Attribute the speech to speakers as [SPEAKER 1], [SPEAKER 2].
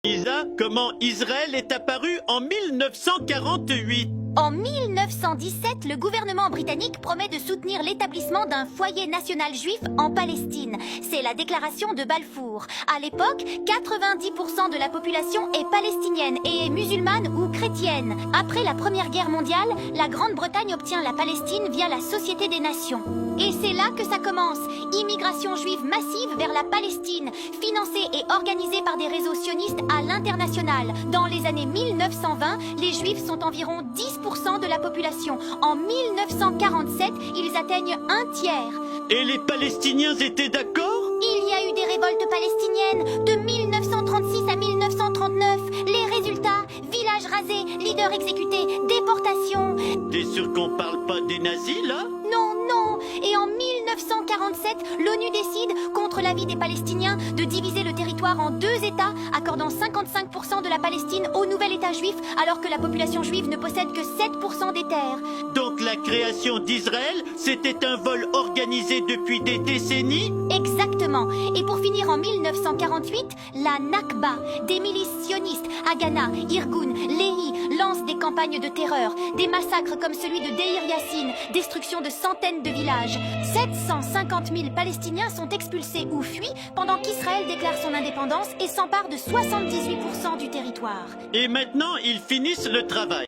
[SPEAKER 1] Lisa, comment Israël est apparu en 1948?
[SPEAKER 2] En 1917, le gouvernement britannique promet de soutenir l'établissement d'un foyer national juif en Palestine. C'est la déclaration de Balfour. À l'époque, 90% de la population est palestinienne et est musulmane ou chrétienne. Après la Première Guerre mondiale, la Grande-Bretagne obtient la Palestine via la Société des Nations. Et c'est là que ça commence. Immigration juive massive vers la Palestine, financée et organisée par des réseaux sionistes à l'international. Dans les années 1920, les juifs sont environ 10% de la population. En 1947, ils atteignent un tiers.
[SPEAKER 1] Et les Palestiniens étaient d'accord?
[SPEAKER 2] Il y a eu des révoltes palestiniennes de 1936 à 1939. Les résultats, villages rasés, leaders exécutés, déportations.
[SPEAKER 1] T'es sûr qu'on parle pas des nazis, là?
[SPEAKER 2] Non, non. Et en 1947, l'ONU décide, contre l'avis des Palestiniens, de diviser le territoire en 2 États, accordant 55% de la Palestine au nouvel État juif, alors que la population juive ne possède que 7% des terres.
[SPEAKER 1] Donc la création d'Israël, c'était un vol organisé depuis des décennies?
[SPEAKER 2] Exactement. Et pour finir en 1948, la Nakba, des milices sionistes, Haganah, Irgun, Lehi, lancent des campagnes de terreur, des massacres comme celui de Deir Yassin, destruction de centaines de villages. 750 000 Palestiniens sont expulsés ou fuient pendant qu'Israël déclare son indépendance et s'empare de 78% du territoire.
[SPEAKER 1] Et maintenant, ils finissent le travail.